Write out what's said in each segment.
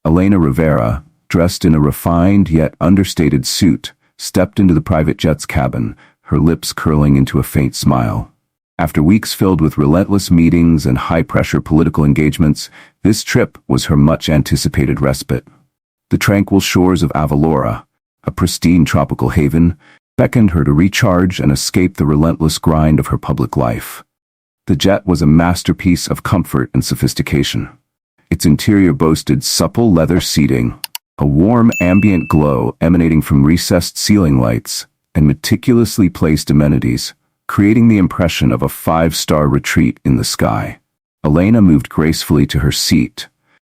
Elena Rivera, dressed in a refined yet understated suit, stepped into the private jet's cabin, her lips curling into a faint smile. After weeks filled with relentless meetings and high-pressure political engagements, this trip was her much-anticipated respite. The tranquil shores of Avalora, a pristine tropical haven, beckoned her to recharge and escape the relentless grind of her public life. The jet was a masterpiece of comfort and sophistication. Its interior boasted supple leather seating, a warm ambient glow emanating from recessed ceiling lights, and meticulously placed amenities, creating the impression of a five-star retreat in the sky. Elena moved gracefully to her seat,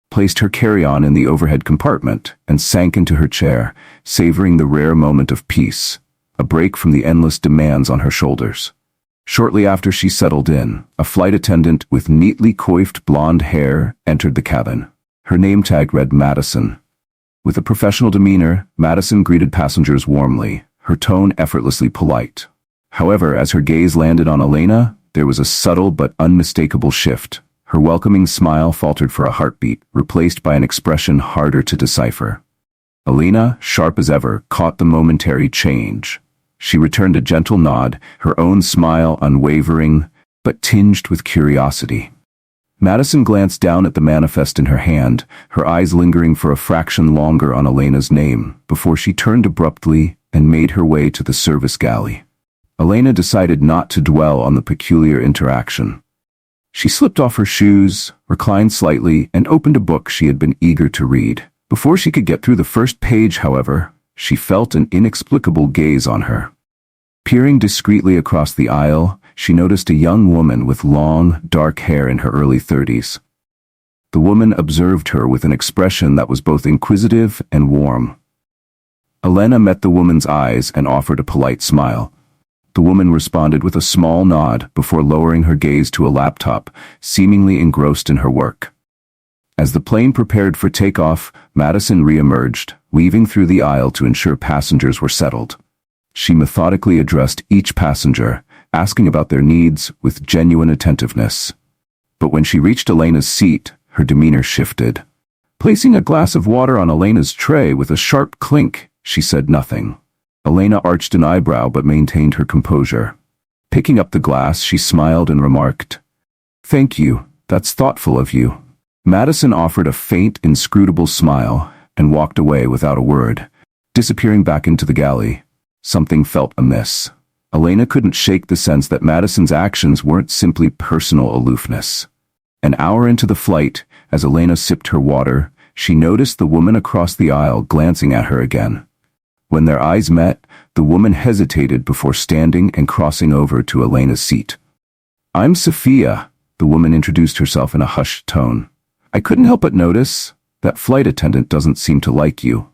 placed her carry-on in the overhead compartment, and sank into her chair, savoring the rare moment of peace, a break from the endless demands on her shoulders. Shortly after she settled in, a flight attendant with neatly coiffed blonde hair entered the cabin. Her name tag read Madison. With a professional demeanor, Madison greeted passengers warmly, her tone effortlessly polite. However, as her gaze landed on Elena, there was a subtle but unmistakable shift. Her welcoming smile faltered for a heartbeat, replaced by an expression harder to decipher. Elena, sharp as ever, caught the momentary change. She returned a gentle nod, her own smile unwavering, but tinged with curiosity. Madison glanced down at the manifest in her hand, her eyes lingering for a fraction longer on Elena's name, before she turned abruptly and made her way to the service galley. Elena decided not to dwell on the peculiar interaction. She slipped off her shoes, reclined slightly, and opened a book she had been eager to read. Before she could get through the first page, however, she felt an inexplicable gaze on her. Peering discreetly across the aisle, she noticed a young woman with long, dark hair in her early 30s. The woman observed her with an expression that was both inquisitive and warm. Elena met the woman's eyes and offered a polite smile. The woman responded with a small nod before lowering her gaze to a laptop, seemingly engrossed in her work. As the plane prepared for takeoff, Madison re-emerged, weaving through the aisle to ensure passengers were settled. She methodically addressed each passenger, asking about their needs with genuine attentiveness. But when she reached Elena's seat, her demeanor shifted. Placing a glass of water on Elena's tray with a sharp clink, she said nothing. Elena arched an eyebrow but maintained her composure. Picking up the glass, she smiled and remarked, "Thank you, that's thoughtful of you." Madison offered a faint, inscrutable smile and walked away without a word, disappearing back into the galley. Something felt amiss. Elena couldn't shake the sense that Madison's actions weren't simply personal aloofness. An hour into the flight, as Elena sipped her water, she noticed the woman across the aisle glancing at her again. When their eyes met, the woman hesitated before standing and crossing over to Elena's seat. "I'm Sophia," the woman introduced herself in a hushed tone. "I couldn't help but notice that flight attendant doesn't seem to like you."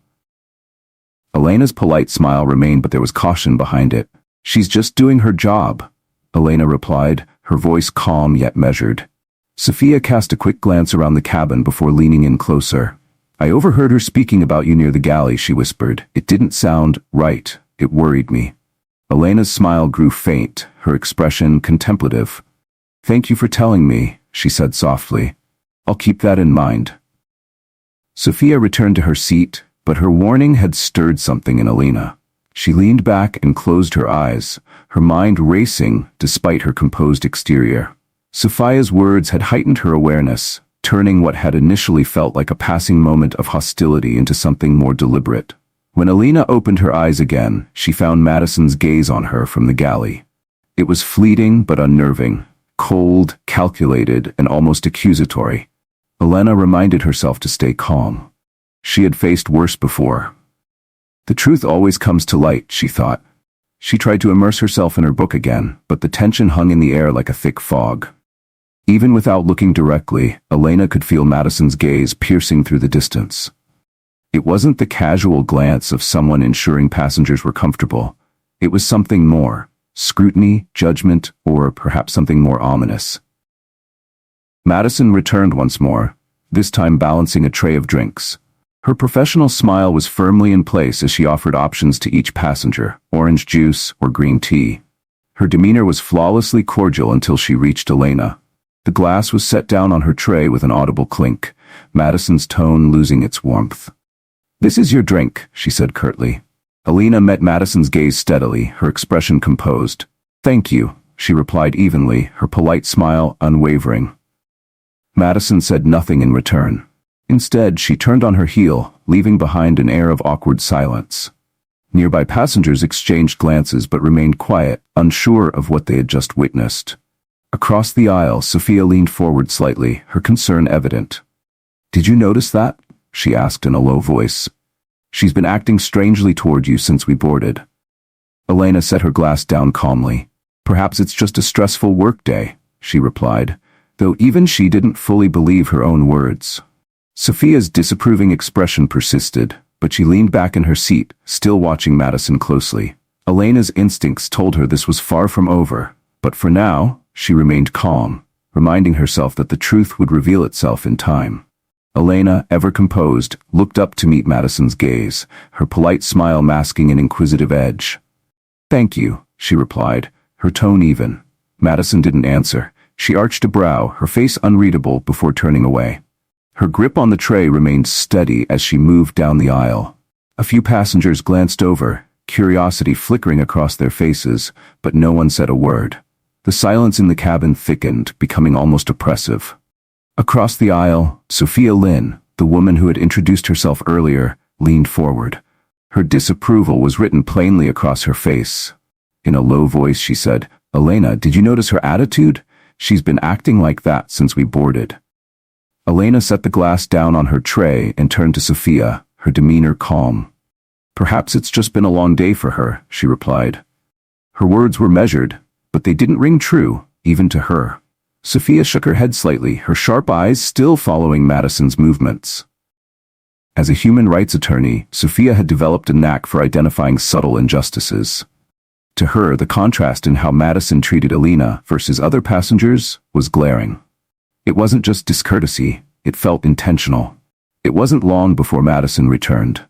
Elena's polite smile remained, but there was caution behind it. "She's just doing her job," Elena replied, her voice calm yet measured. Sophia cast a quick glance around the cabin before leaning in closer. "I overheard her speaking about you near the galley," she whispered. "It didn't sound right. It worried me." Elena's smile grew faint, her expression contemplative. "Thank you for telling me," she said softly. "I'll keep that in mind." Sophia returned to her seat, but her warning had stirred something in Elena. She leaned back and closed her eyes, her mind racing despite her composed exterior. Sophia's words had heightened her awareness, turning what had initially felt like a passing moment of hostility into something more deliberate. When Elena opened her eyes again, she found Madison's gaze on her from the galley. It was fleeting but unnerving, cold, calculated, and almost accusatory. Elena reminded herself to stay calm. She had faced worse before. The truth always comes to light, she thought. She tried to immerse herself in her book again, but the tension hung in the air like a thick fog. Even without looking directly, Elena could feel Madison's gaze piercing through the distance. It wasn't the casual glance of someone ensuring passengers were comfortable. It was something more: scrutiny, judgment, or perhaps something more ominous. Madison returned once more, this time balancing a tray of drinks. Her professional smile was firmly in place as she offered options to each passenger: orange juice or green tea. Her demeanor was flawlessly cordial until she reached Elena. The glass was set down on her tray with an audible clink, Madison's tone losing its warmth. "This is your drink," she said curtly. Elena met Madison's gaze steadily, her expression composed. "Thank you," she replied evenly, her polite smile unwavering. Madison said nothing in return. Instead, she turned on her heel, leaving behind an air of awkward silence. Nearby passengers exchanged glances but remained quiet, unsure of what they had just witnessed. Across the aisle, Sophia leaned forward slightly, her concern evident. "Did you notice that?" she asked in a low voice. "She's been acting strangely toward you since we boarded." Elena set her glass down calmly. "Perhaps it's just a stressful workday," she replied, though even she didn't fully believe her own words. Sophia's disapproving expression persisted, but she leaned back in her seat, still watching Madison closely. Elena's instincts told her this was far from over, but for now, she remained calm, reminding herself that the truth would reveal itself in time. Elena, ever composed, looked up to meet Madison's gaze, her polite smile masking an inquisitive edge. "Thank you," she replied, her tone even. Madison didn't answer. She arched a brow, her face unreadable, before turning away. Her grip on the tray remained steady as she moved down the aisle. A few passengers glanced over, curiosity flickering across their faces, but no one said a word. The silence in the cabin thickened, becoming almost oppressive. Across the aisle, Sophia Lynn, the woman who had introduced herself earlier, leaned forward. Her disapproval was written plainly across her face. In a low voice she said, "Elena, did you notice her attitude? She's been acting like that since we boarded." Elena set the glass down on her tray and turned to Sophia, her demeanor calm. "Perhaps it's just been a long day for her," she replied. Her words were measured, but they didn't ring true, even to her. Sophia shook her head slightly, her sharp eyes still following Madison's movements. As a human rights attorney, Sophia had developed a knack for identifying subtle injustices. To her, the contrast in how Madison treated Elena versus other passengers was glaring. It wasn't just discourtesy, it felt intentional. It wasn't long before Madison returned.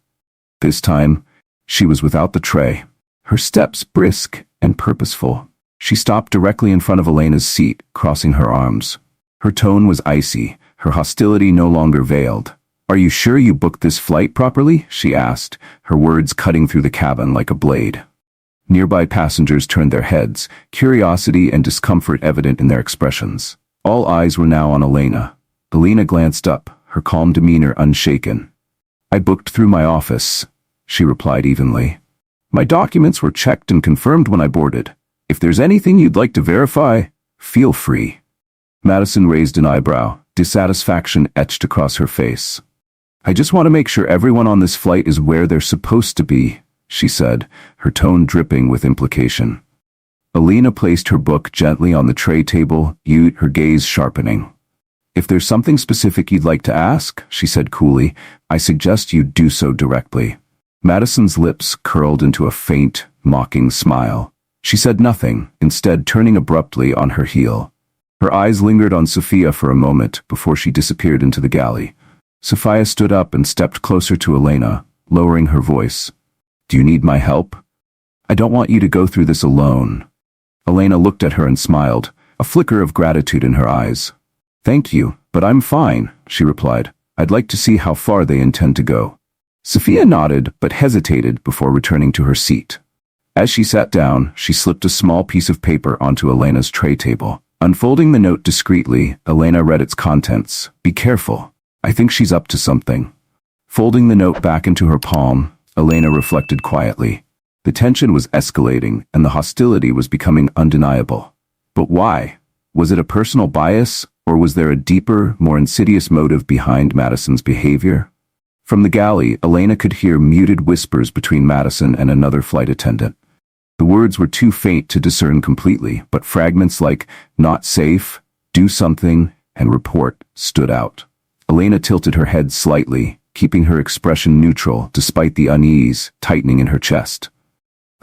This time, she was without the tray, her steps brisk and purposeful. She stopped directly in front of Elena's seat, crossing her arms. Her tone was icy, her hostility no longer veiled. "Are you sure you booked this flight properly?" she asked, her words cutting through the cabin like a blade. Nearby passengers turned their heads, curiosity and discomfort evident in their expressions. All eyes were now on Elena. Elena glanced up, her calm demeanor unshaken. "I booked through my office," she replied evenly. "My documents were checked and confirmed when I boarded. If there's anything you'd like to verify, feel free." Madison raised an eyebrow, dissatisfaction etched across her face. "I just want to make sure everyone on this flight is where they're supposed to be," she said, her tone dripping with implication. Elena placed her book gently on the tray table, her gaze sharpening. "If there's something specific you'd like to ask," she said coolly, "I suggest you do so directly." Madison's lips curled into a faint, mocking smile. She said nothing, instead turning abruptly on her heel. Her eyes lingered on Sophia for a moment before she disappeared into the galley. Sophia stood up and stepped closer to Elena, lowering her voice. "Do you need my help? I don't want you to go through this alone." Elena looked at her and smiled, a flicker of gratitude in her eyes. "Thank you, but I'm fine," she replied. "I'd like to see how far they intend to go." Sophia nodded but hesitated before returning to her seat. As she sat down, she slipped a small piece of paper onto Elena's tray table. Unfolding the note discreetly, Elena read its contents. "Be careful. I think she's up to something." Folding the note back into her palm, Elena reflected quietly. The tension was escalating and the hostility was becoming undeniable. But why? Was it a personal bias, or was there a deeper, more insidious motive behind Madison's behavior? From the galley, Elena could hear muted whispers between Madison and another flight attendant. The words were too faint to discern completely, but fragments like "not safe," "do something," and "report" stood out. Elena tilted her head slightly, keeping her expression neutral despite the unease tightening in her chest.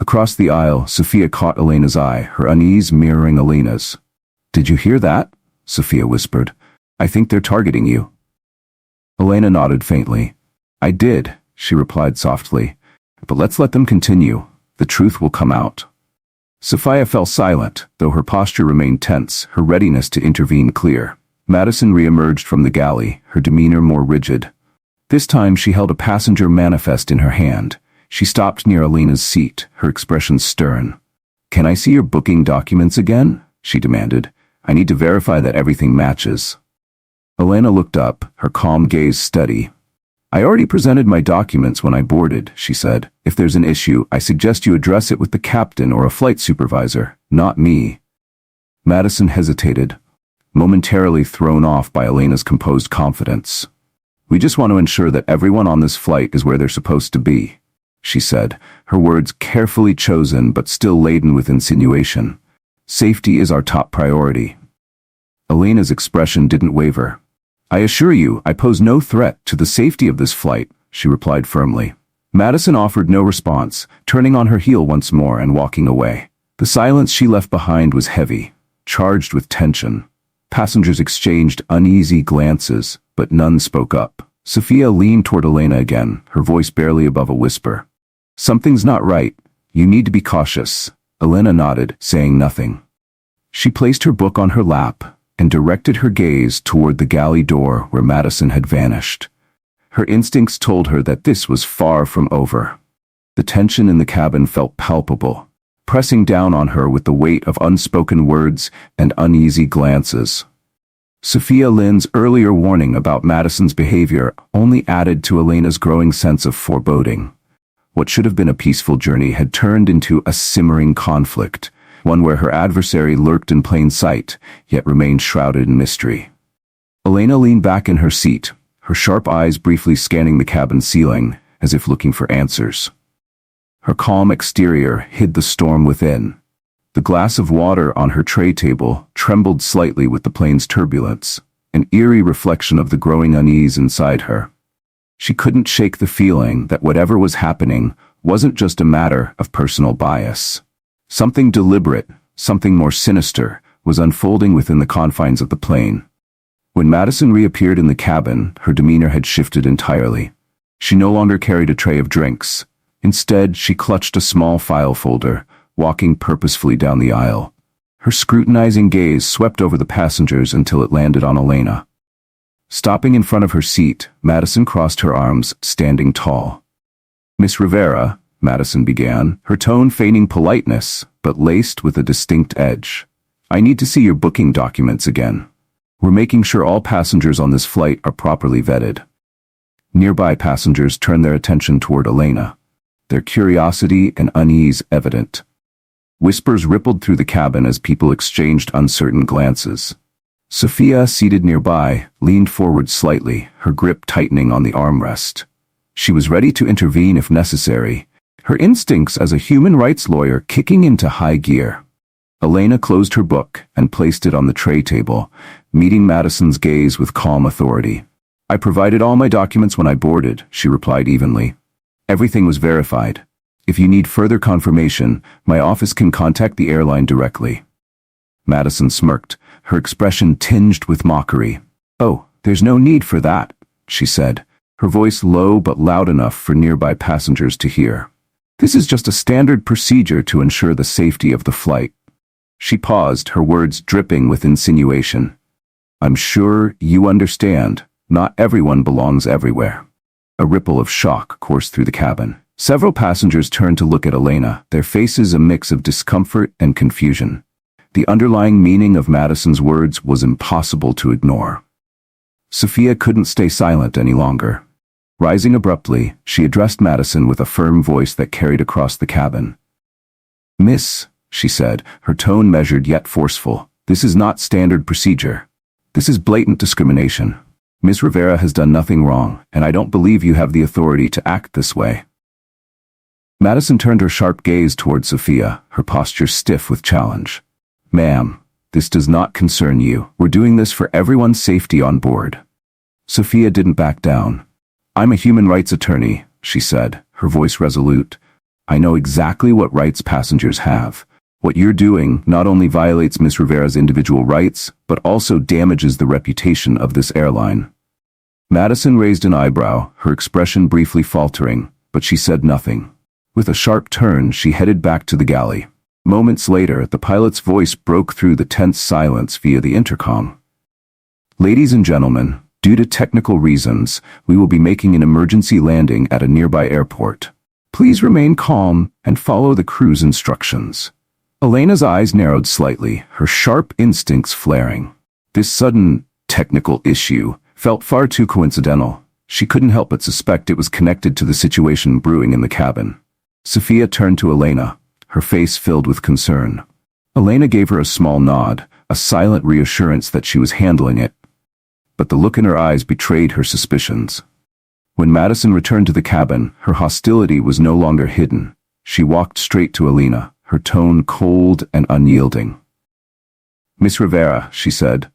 Across the aisle, Sophia caught Elena's eye, her unease mirroring Elena's. "Did you hear that?" Sophia whispered. "I think they're targeting you." Elena nodded faintly. "I did," she replied softly. "But let's let them continue. The truth will come out." Sophia fell silent, though her posture remained tense, her readiness to intervene clear. Madison re-emerged from the galley, her demeanor more rigid. This time she held a passenger manifest in her hand. She stopped near Elena's seat, her expression stern. "Can I see your booking documents again?" she demanded. "I need to verify that everything matches." Elena looked up, her calm gaze steady. "I already presented my documents when I boarded," she said. "If there's an issue, I suggest you address it with the captain or a flight supervisor, not me." Madison hesitated, momentarily thrown off by Elena's composed confidence. "We just want to ensure that everyone on this flight is where they're supposed to be," she said, her words carefully chosen but still laden with insinuation. "Safety is our top priority." Elena's expression didn't waver. "I assure you, I pose no threat to the safety of this flight," she replied firmly. Madison offered no response, turning on her heel once more and walking away. The silence she left behind was heavy, charged with tension. Passengers exchanged uneasy glances, but none spoke up. Sophia leaned toward Elena again, her voice barely above a whisper. "Something's not right. You need to be cautious." Elena nodded, saying nothing. She placed her book on her lap and directed her gaze toward the galley door where Madison had vanished. Her instincts told her that this was far from over. The tension in the cabin felt palpable, pressing down on her with the weight of unspoken words and uneasy glances. Sophia Lynn's earlier warning about Madison's behavior only added to Elena's growing sense of foreboding. What should have been a peaceful journey had turned into a simmering conflict, one where her adversary lurked in plain sight, yet remained shrouded in mystery. Elena leaned back in her seat, her sharp eyes briefly scanning the cabin ceiling, as if looking for answers. Her calm exterior hid the storm within. The glass of water on her tray table trembled slightly with the plane's turbulence, an eerie reflection of the growing unease inside her. She couldn't shake the feeling that whatever was happening wasn't just a matter of personal bias. Something deliberate, something more sinister, was unfolding within the confines of the plane. When Madison reappeared in the cabin, her demeanor had shifted entirely. She no longer carried a tray of drinks. Instead, she clutched a small file folder, walking purposefully down the aisle. Her scrutinizing gaze swept over the passengers until it landed on Elena. Stopping in front of her seat, Madison crossed her arms, standing tall. "Miss Rivera," Madison began, her tone feigning politeness, but laced with a distinct edge. "I need to see your booking documents again. We're making sure all passengers on this flight are properly vetted." Nearby passengers turned their attention toward Elena, their curiosity and unease evident. Whispers rippled through the cabin as people exchanged uncertain glances. Sophia, seated nearby, leaned forward slightly, her grip tightening on the armrest. She was ready to intervene if necessary, her instincts as a human rights lawyer kicking into high gear. Elena closed her book and placed it on the tray table, meeting Madison's gaze with calm authority. "I provided all my documents when I boarded," she replied evenly. "Everything was verified. If you need further confirmation, my office can contact the airline directly." Madison smirked, her expression tinged with mockery. "Oh, there's no need for that," she said, her voice low but loud enough for nearby passengers to hear. "This is just a standard procedure to ensure the safety of the flight." She paused, her words dripping with insinuation. "I'm sure you understand, not everyone belongs everywhere." A ripple of shock coursed through the cabin. Several passengers turned to look at Elena, their faces a mix of discomfort and confusion. The underlying meaning of Madison's words was impossible to ignore. Sophia couldn't stay silent any longer. Rising abruptly, she addressed Madison with a firm voice that carried across the cabin. "Miss," she said, her tone measured yet forceful, "this is not standard procedure. This is blatant discrimination. Miss Rivera has done nothing wrong, and I don't believe you have the authority to act this way." Madison turned her sharp gaze toward Sophia, her posture stiff with challenge. "Ma'am, this does not concern you. We're doing this for everyone's safety on board." Sophia didn't back down. "I'm a human rights attorney," she said, her voice resolute. "I know exactly what rights passengers have. What you're doing not only violates Miss Rivera's individual rights, but also damages the reputation of this airline." Madison raised an eyebrow, her expression briefly faltering, but she said nothing. With a sharp turn, she headed back to the galley. Moments later, the pilot's voice broke through the tense silence via the intercom. Ladies and gentlemen, due to technical reasons, we will be making an emergency landing at a nearby airport. Please remain calm and follow the crew's instructions. Elena's eyes narrowed slightly, her sharp instincts flaring. This sudden, technical issue felt far too coincidental. She couldn't help but suspect it was connected to the situation brewing in the cabin. Sophia turned to Elena, her face filled with concern. Elena gave her a small nod, a silent reassurance that she was handling it. But the look in her eyes betrayed her suspicions. When Madison returned to the cabin, her hostility was no longer hidden. She walked straight to Elena, her tone cold and unyielding. "Miss Rivera," she said,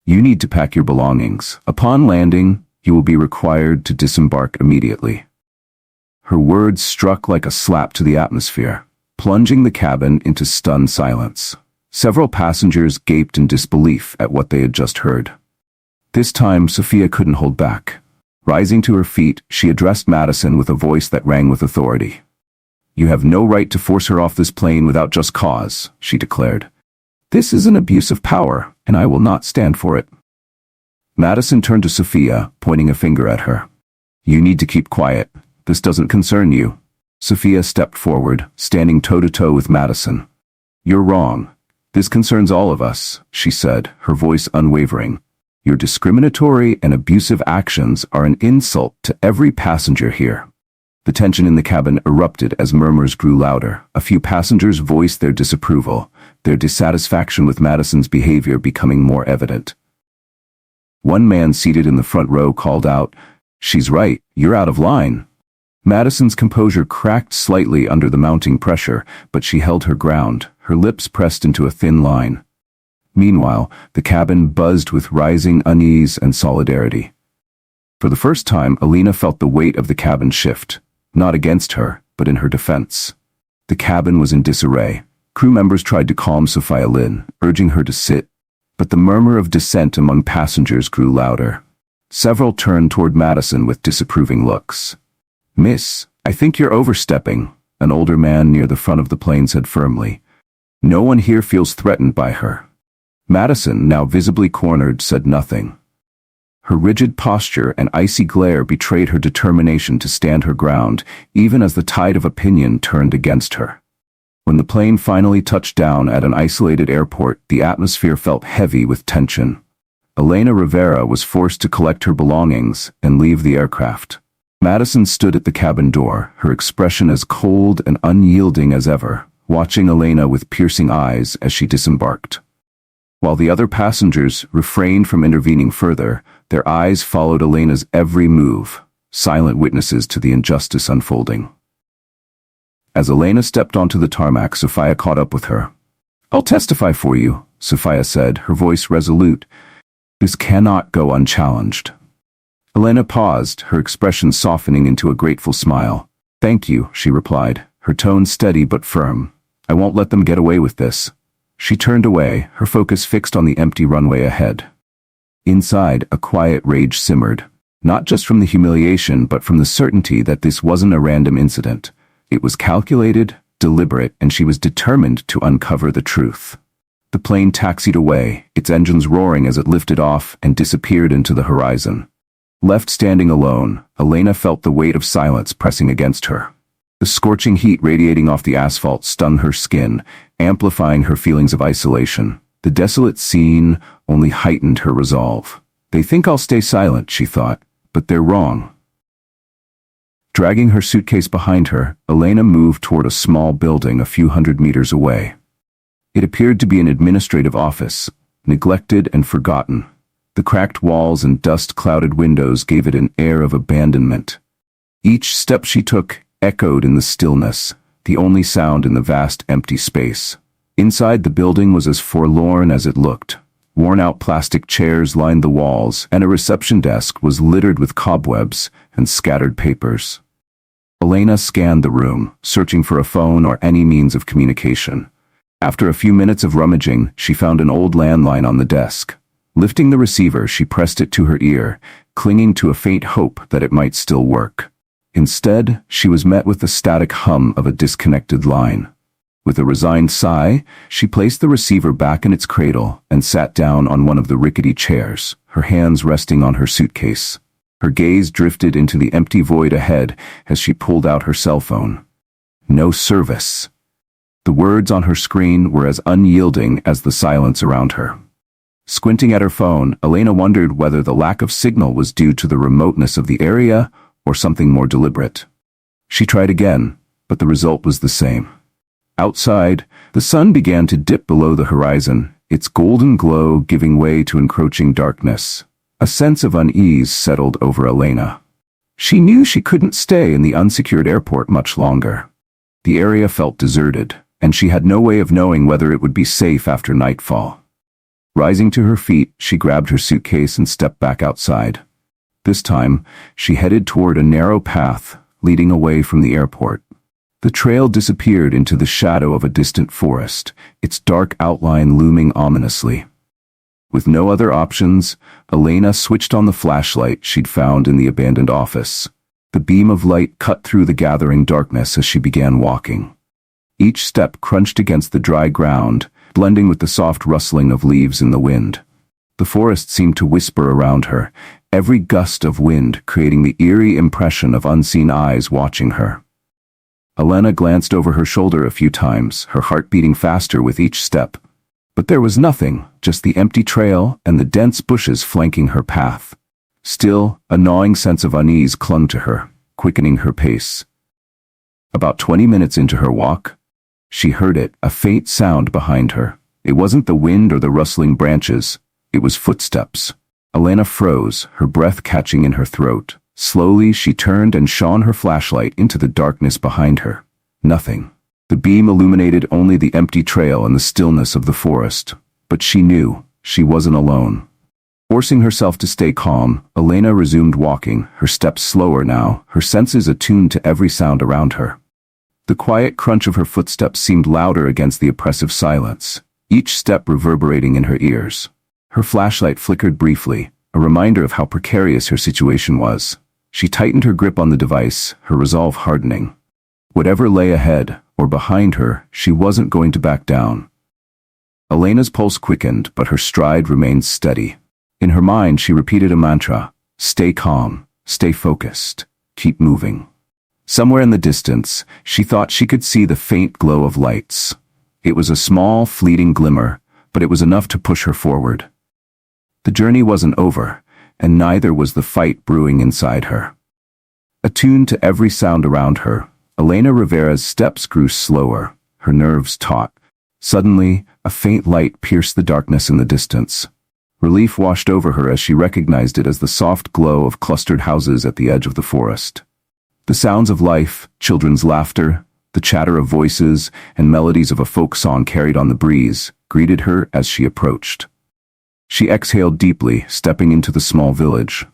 "you need to pack your belongings. Upon landing, you will be required to disembark immediately." Her words struck like a slap to the atmosphere, plunging the cabin into stunned silence. Several passengers gaped in disbelief at what they had just heard. This time, Sophia couldn't hold back. Rising to her feet, she addressed Madison with a voice that rang with authority. "You have no right to force her off this plane without just cause," she declared. "This is an abuse of power, and I will not stand for it." Madison turned to Sophia, pointing a finger at her. "You need to keep quiet. This doesn't concern you." Sophia stepped forward, standing toe-to-toe with Madison. "You're wrong. This concerns all of us," she said, her voice unwavering. "Your discriminatory and abusive actions are an insult to every passenger here." The tension in the cabin erupted as murmurs grew louder. A few passengers voiced their disapproval, their dissatisfaction with Madison's behavior becoming more evident. One man seated in the front row called out, "She's right, you're out of line." Madison's composure cracked slightly under the mounting pressure, but she held her ground, her lips pressed into a thin line. Meanwhile, the cabin buzzed with rising unease and solidarity. For the first time, Elena felt the weight of the cabin shift, not against her, but in her defense. The cabin was in disarray. Crew members tried to calm Sophia Lynn, urging her to sit, but the murmur of dissent among passengers grew louder. Several turned toward Madison with disapproving looks. "Miss, I think you're overstepping," an older man near the front of the plane said firmly. "No one here feels threatened by her." Madison, now visibly cornered, said nothing. Her rigid posture and icy glare betrayed her determination to stand her ground, even as the tide of opinion turned against her. When the plane finally touched down at an isolated airport, the atmosphere felt heavy with tension. Elena Rivera was forced to collect her belongings and leave the aircraft. Madison stood at the cabin door, her expression as cold and unyielding as ever, watching Elena with piercing eyes as she disembarked. While the other passengers refrained from intervening further, their eyes followed Elena's every move, silent witnesses to the injustice unfolding. As Elena stepped onto the tarmac, Sophia caught up with her. "I'll testify for you," Sophia said, her voice resolute. "This cannot go unchallenged." Elena paused, her expression softening into a grateful smile. "Thank you," she replied, her tone steady but firm. "I won't let them get away with this." She turned away, her focus fixed on the empty runway ahead. Inside, a quiet rage simmered, not just from the humiliation but from the certainty that this wasn't a random incident. It was calculated, deliberate, and she was determined to uncover the truth. The plane taxied away, its engines roaring as it lifted off and disappeared into the horizon. Left standing alone, Elena felt the weight of silence pressing against her. The scorching heat radiating off the asphalt stung her skin, amplifying her feelings of isolation. The desolate scene only heightened her resolve. "They think I'll stay silent," she thought, "but they're wrong." Dragging her suitcase behind her, Elena moved toward a small building a few hundred meters away. It appeared to be an administrative office, neglected and forgotten. The cracked walls and dust-clouded windows gave it an air of abandonment. Each step she took echoed in the stillness, the only sound in the vast empty space. Inside, the building was as forlorn as it looked. Worn-out plastic chairs lined the walls, and a reception desk was littered with cobwebs and scattered papers. Elena scanned the room, searching for a phone or any means of communication. After a few minutes of rummaging, she found an old landline on the desk. Lifting the receiver, she pressed it to her ear, clinging to a faint hope that it might still work. Instead, she was met with the static hum of a disconnected line. With a resigned sigh, she placed the receiver back in its cradle and sat down on one of the rickety chairs, her hands resting on her suitcase. Her gaze drifted into the empty void ahead as she pulled out her cell phone. No service. The words on her screen were as unyielding as the silence around her. Squinting at her phone, Elena wondered whether the lack of signal was due to the remoteness of the area or something more deliberate. She tried again, but the result was the same. Outside, the sun began to dip below the horizon, its golden glow giving way to encroaching darkness. A sense of unease settled over Elena. She knew she couldn't stay in the unsecured airport much longer. The area felt deserted, and she had no way of knowing whether it would be safe after nightfall. Rising to her feet, she grabbed her suitcase and stepped back outside. This time, she headed toward a narrow path leading away from the airport. The trail disappeared into the shadow of a distant forest, its dark outline looming ominously. With no other options, Elena switched on the flashlight she'd found in the abandoned office. The beam of light cut through the gathering darkness as she began walking. Each step crunched against the dry ground, blending with the soft rustling of leaves in the wind. The forest seemed to whisper around her, every gust of wind creating the eerie impression of unseen eyes watching her. Elena glanced over her shoulder a few times, her heart beating faster with each step. But there was nothing, just the empty trail and the dense bushes flanking her path. Still, a gnawing sense of unease clung to her, quickening her pace. About 20 minutes into her walk, she heard it, a faint sound behind her. It wasn't the wind or the rustling branches, it was footsteps. Elena froze, her breath catching in her throat. Slowly, she turned and shone her flashlight into the darkness behind her. Nothing. The beam illuminated only the empty trail and the stillness of the forest. But she knew she wasn't alone. Forcing herself to stay calm, Elena resumed walking, her steps slower now, her senses attuned to every sound around her. The quiet crunch of her footsteps seemed louder against the oppressive silence, each step reverberating in her ears. Her flashlight flickered briefly, a reminder of how precarious her situation was. She tightened her grip on the device, her resolve hardening. Whatever lay ahead, or behind her, she wasn't going to back down. Elena's pulse quickened, but her stride remained steady. In her mind, she repeated a mantra: stay calm, stay focused, keep moving. Somewhere in the distance, she thought she could see the faint glow of lights. It was a small, fleeting glimmer, but it was enough to push her forward. The journey wasn't over, and neither was the fight brewing inside her. Attuned to every sound around her, Elena Rivera's steps grew slower, her nerves taut. Suddenly, a faint light pierced the darkness in the distance. Relief washed over her as she recognized it as the soft glow of clustered houses at the edge of the forest. The sounds of life, children's laughter, the chatter of voices, and melodies of a folk song carried on the breeze, greeted her as she approached. She exhaled deeply, stepping into the small village.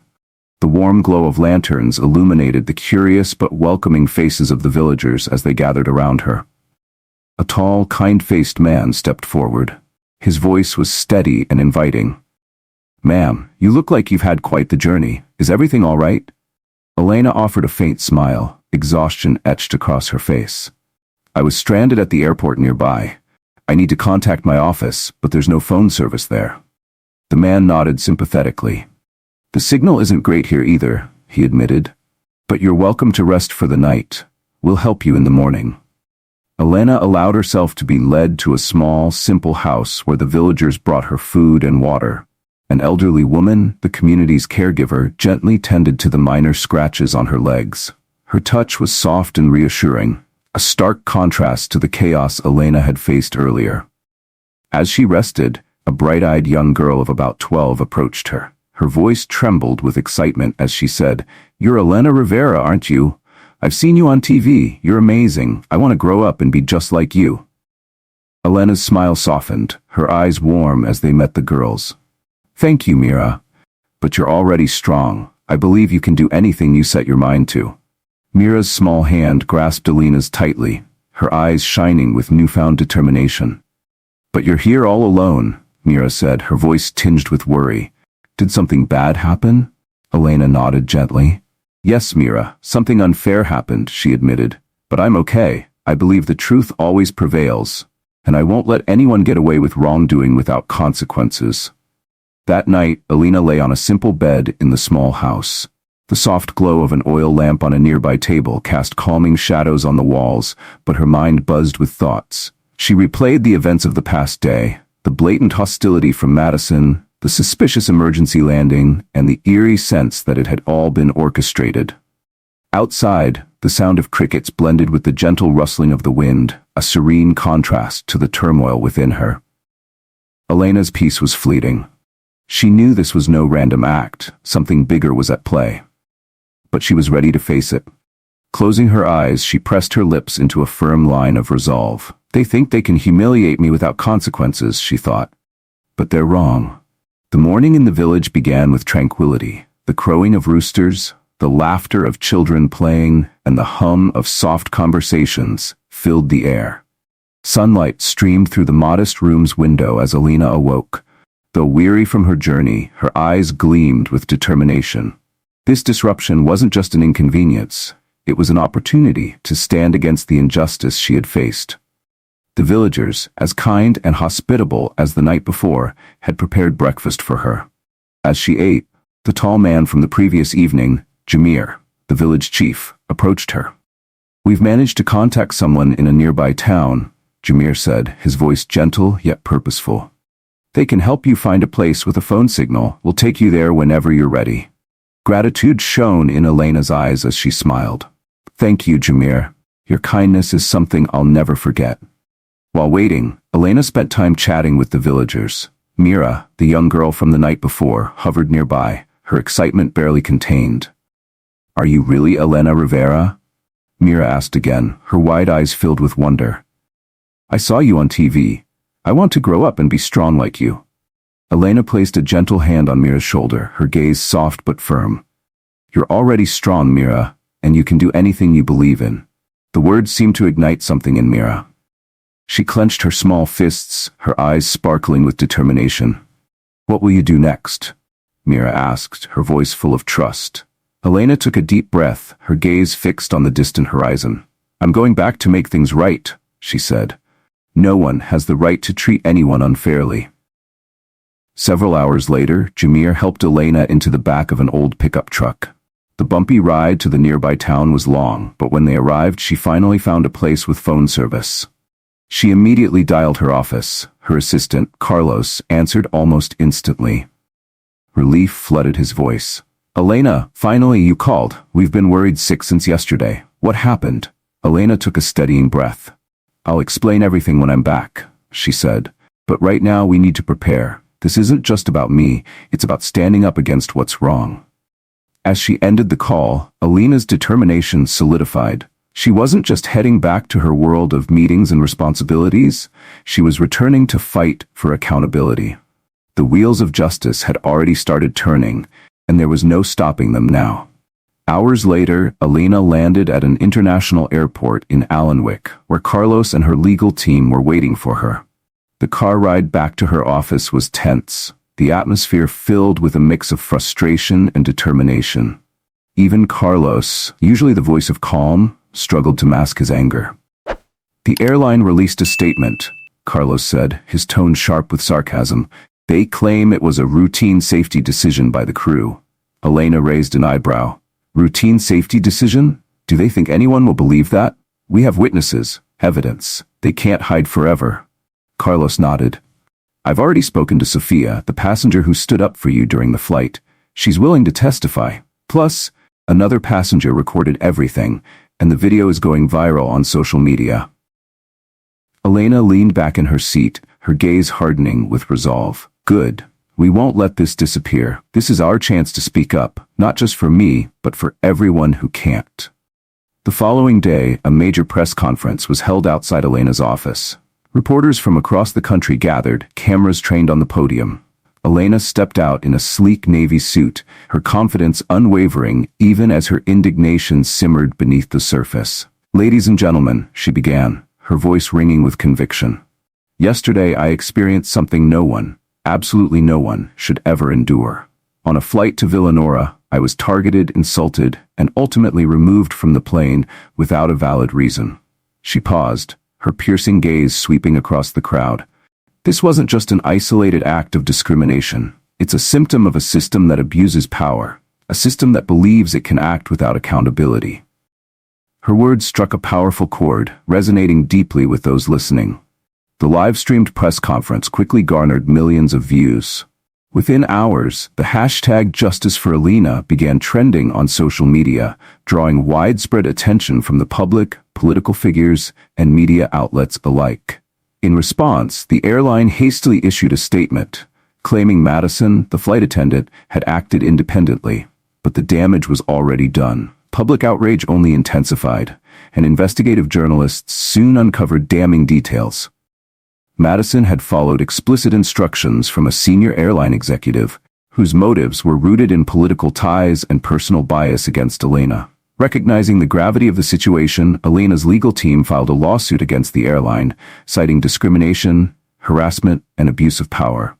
The warm glow of lanterns illuminated the curious but welcoming faces of the villagers as they gathered around her. A tall, kind-faced man stepped forward. His voice was steady and inviting. "Ma'am, you look like you've had quite the journey. Is everything all right?" Elena offered a faint smile, exhaustion etched across her face. "I was stranded at the airport nearby. I need to contact my office, but there's no phone service there." The man nodded sympathetically. "The signal isn't great here either," he admitted. "But you're welcome to rest for the night. We'll help you in the morning." Elena allowed herself to be led to a small, simple house where the villagers brought her food and water. An elderly woman, the community's caregiver, gently tended to the minor scratches on her legs. Her touch was soft and reassuring, a stark contrast to the chaos Elena had faced earlier. As she rested, a bright-eyed young girl of about 12 approached her. Her voice trembled with excitement as she said, "You're Elena Rivera, aren't you? I've seen you on TV. You're amazing. I want to grow up and be just like you." Elena's smile softened, her eyes warm as they met the girl's. "Thank you, Mira. But you're already strong. I believe you can do anything you set your mind to." Mira's small hand grasped Elena's tightly, her eyes shining with newfound determination. "But you're here all alone," Mira said, her voice tinged with worry. "Did something bad happen?" Elena nodded gently. "Yes, Mira, something unfair happened," she admitted. "But I'm okay. I believe the truth always prevails, and I won't let anyone get away with wrongdoing without consequences. That night, Alina lay on a simple bed in the small house. The soft glow of an oil lamp on a nearby table cast calming shadows on the walls, but her mind buzzed with thoughts. She replayed the events of the past day, the blatant hostility from Madison, the suspicious emergency landing, and the eerie sense that it had all been orchestrated. Outside, the sound of crickets blended with the gentle rustling of the wind, a serene contrast to the turmoil within her. Elena's peace was fleeting. She knew this was no random act, something bigger was at play. But she was ready to face it. Closing her eyes, she pressed her lips into a firm line of resolve. They think they can humiliate me without consequences, she thought. But they're wrong. The morning in the village began with tranquility. The crowing of roosters, the laughter of children playing, and the hum of soft conversations filled the air. Sunlight streamed through the modest room's window as Alina awoke. Though weary from her journey, her eyes gleamed with determination. This disruption wasn't just an inconvenience. It was an opportunity to stand against the injustice she had faced. The villagers, as kind and hospitable as the night before, had prepared breakfast for her. As she ate, the tall man from the previous evening, Jamir, the village chief, approached her. "We've managed to contact someone in a nearby town," Jamir said, his voice gentle yet purposeful. "They can help you find a place with a phone signal. We'll take you there whenever you're ready." Gratitude shone in Elena's eyes as she smiled. "Thank you, Jamir. Your kindness is something I'll never forget." While waiting, Elena spent time chatting with the villagers. Mira, the young girl from the night before, hovered nearby, her excitement barely contained. "Are you really Elena Rivera?" Mira asked again, her wide eyes filled with wonder. "I saw you on TV. I want to grow up and be strong like you." Elena placed a gentle hand on Mira's shoulder, her gaze soft but firm. "You're already strong, Mira, and you can do anything you believe in." The words seemed to ignite something in Mira. She clenched her small fists, her eyes sparkling with determination. "What will you do next?" Mira asked, her voice full of trust. Elena took a deep breath, her gaze fixed on the distant horizon. "I'm going back to make things right," she said. "No one has the right to treat anyone unfairly." Several hours later, Jamir helped Elena into the back of an old pickup truck. The bumpy ride to the nearby town was long, but when they arrived, she finally found a place with phone service. She immediately dialed her office. Her assistant, Carlos, answered almost instantly. Relief flooded his voice. "Elena, finally you called. We've been worried sick since yesterday. What happened?" Elena took a steadying breath. "I'll explain everything when I'm back," she said. "But right now we need to prepare. This isn't just about me, it's about standing up against what's wrong." As she ended the call, Elena's determination solidified. She wasn't just heading back to her world of meetings and responsibilities, she was returning to fight for accountability. The wheels of justice had already started turning, and there was no stopping them now. Hours later, Elena landed at an international airport in Allenwick, where Carlos and her legal team were waiting for her. The car ride back to her office was tense, the atmosphere filled with a mix of frustration and determination. Even Carlos, usually the voice of calm, struggled to mask his anger. "The airline released a statement," Carlos said, his tone sharp with sarcasm. "They claim it was a routine safety decision by the crew." Elena raised an eyebrow. "Routine safety decision? Do they think anyone will believe that? We have witnesses, evidence. They can't hide forever." Carlos nodded. "I've already spoken to Sophia, the passenger who stood up for you during the flight. She's willing to testify. Plus, another passenger recorded everything, and the video is going viral on social media." Elena leaned back in her seat, her gaze hardening with resolve. "Good. We won't let this disappear. This is our chance to speak up, not just for me, but for everyone who can't." The following day, a major press conference was held outside Elena's office. Reporters from across the country gathered, cameras trained on the podium. Elena stepped out in a sleek navy suit, her confidence unwavering even as her indignation simmered beneath the surface. "Ladies and gentlemen," she began, her voice ringing with conviction. "Yesterday I experienced something no one, absolutely no one, should ever endure. On a flight to Villanora, I was targeted, insulted, and ultimately removed from the plane without a valid reason. She paused, her piercing gaze sweeping across the crowd. This wasn't just an isolated act of discrimination. It's a symptom of a system that abuses power, a system that believes it can act without accountability. Her words struck a powerful chord, resonating deeply with those listening. The live-streamed press conference quickly garnered millions of views. Within hours, the hashtag Justice for Alina began trending on social media, drawing widespread attention from the public, political figures, and media outlets alike. In response, the airline hastily issued a statement, claiming Madison, the flight attendant, had acted independently. But the damage was already done. Public outrage only intensified, and investigative journalists soon uncovered damning details. Madison had followed explicit instructions from a senior airline executive, whose motives were rooted in political ties and personal bias against Alina. Recognizing the gravity of the situation, Alina's legal team filed a lawsuit against the airline, citing discrimination, harassment, and abuse of power.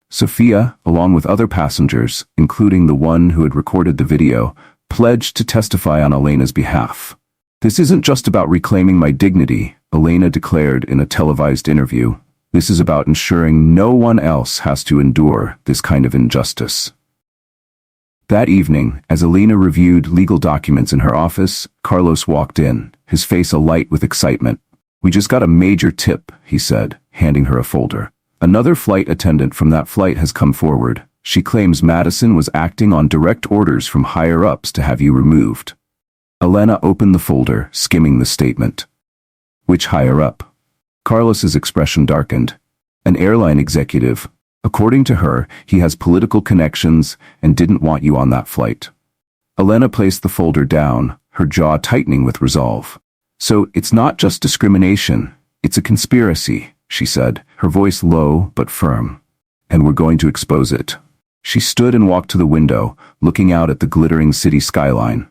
Sophia, along with other passengers, including the one who had recorded the video, pledged to testify on Alina's behalf. "This isn't just about reclaiming my dignity," Alina declared in a televised interview. "This is about ensuring no one else has to endure this kind of injustice." That evening, as Alina reviewed legal documents in her office, Carlos walked in, his face alight with excitement. "We just got a major tip," he said, handing her a folder. "Another flight attendant from that flight has come forward. She claims Madison was acting on direct orders from higher-ups to have you removed." Alina opened the folder, skimming the statement. "Which higher-up?" Carlos's expression darkened. "An airline executive. According to her, he has political connections and didn't want you on that flight." Alina placed the folder down, her jaw tightening with resolve. "So it's not just discrimination, it's a conspiracy," she said, her voice low but firm. "And we're going to expose it." She stood and walked to the window, looking out at the glittering city skyline.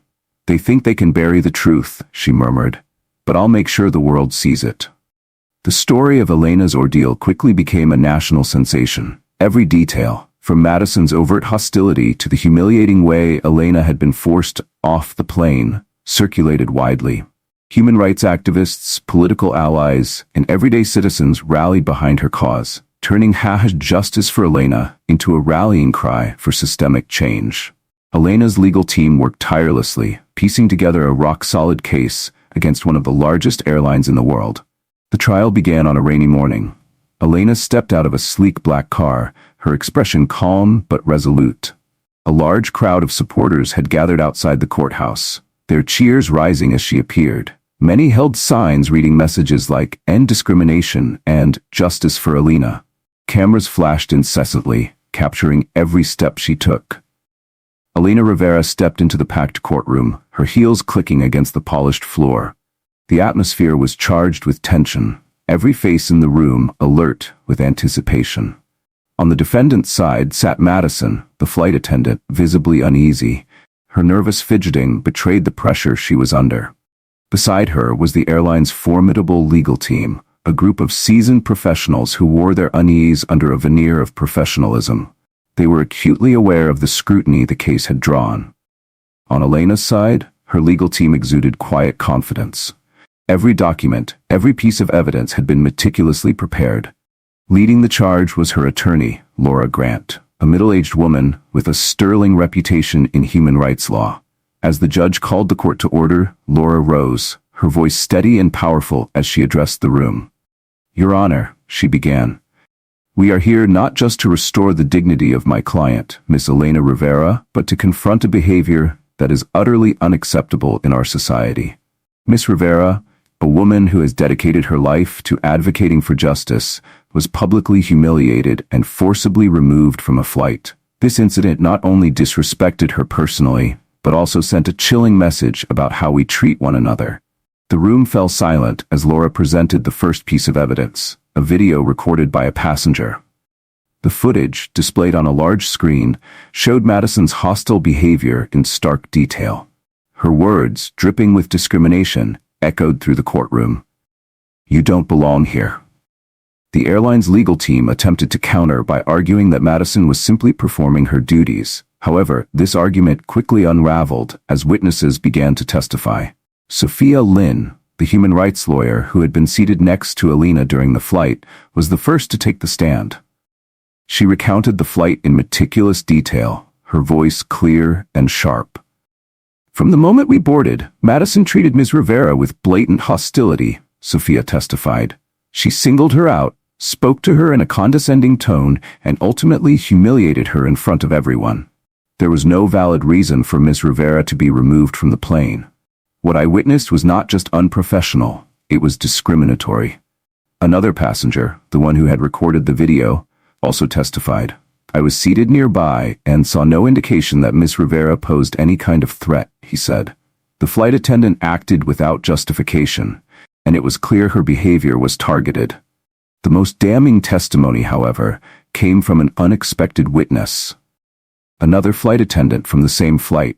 "They think they can bury the truth," she murmured, "but I'll make sure the world sees it." The story of Alina's ordeal quickly became a national sensation. Every detail, from Madison's overt hostility to the humiliating way Alina had been forced off the plane, circulated widely. Human rights activists, political allies, and everyday citizens rallied behind her cause, turning #Justice for Alina into a rallying cry for systemic change. Alina's legal team worked tirelessly, piecing together a rock-solid case against one of the largest airlines in the world. The trial began on a rainy morning. Alina stepped out of a sleek black car, her expression calm but resolute. A large crowd of supporters had gathered outside the courthouse, their cheers rising as she appeared. Many held signs reading messages like "End Discrimination" and "Justice for Alina." Cameras flashed incessantly, capturing every step she took. Alina Rivera stepped into the packed courtroom, her heels clicking against the polished floor. The atmosphere was charged with tension, every face in the room alert with anticipation. On the defendant's side sat Madison, the flight attendant, visibly uneasy. Her nervous fidgeting betrayed the pressure she was under. Beside her was the airline's formidable legal team, a group of seasoned professionals who wore their unease under a veneer of professionalism. They were acutely aware of the scrutiny the case had drawn. On Alina's side, her legal team exuded quiet confidence. Every document, every piece of evidence had been meticulously prepared. Leading the charge was her attorney, Laura Grant, a middle-aged woman with a sterling reputation in human rights law. As the judge called the court to order, Laura rose, her voice steady and powerful as she addressed the room. "Your Honor," she began, "we are here not just to restore the dignity of my client, Miss Alina Rivera, but to confront a behavior that is utterly unacceptable in our society. Miss Rivera, a woman who has dedicated her life to advocating for justice, was publicly humiliated and forcibly removed from a flight. This incident not only disrespected her personally, but also sent a chilling message about how we treat one another." The room fell silent as Laura presented the first piece of evidence, a video recorded by a passenger. The footage, displayed on a large screen, showed Madison's hostile behavior in stark detail. Her words, dripping with discrimination, echoed through the courtroom. "You don't belong here." The airline's legal team attempted to counter by arguing that Madison was simply performing her duties. However, this argument quickly unraveled as witnesses began to testify. Sophia Lin, The human rights lawyer, who had been seated next to Alina during the flight, was the first to take the stand. She recounted the flight in meticulous detail, her voice clear and sharp. "From the moment we boarded, Madison treated Ms. Rivera with blatant hostility," Sophia testified. "She singled her out, spoke to her in a condescending tone, and ultimately humiliated her in front of everyone. There was no valid reason for Ms. Rivera to be removed from the plane. What I witnessed was not just unprofessional, it was discriminatory." Another passenger, the one who had recorded the video, also testified. "I was seated nearby and saw no indication that Ms. Rivera posed any kind of threat," he said. "The flight attendant acted without justification, and it was clear her behavior was targeted." The most damning testimony, however, came from an unexpected witness. Another flight attendant from the same flight.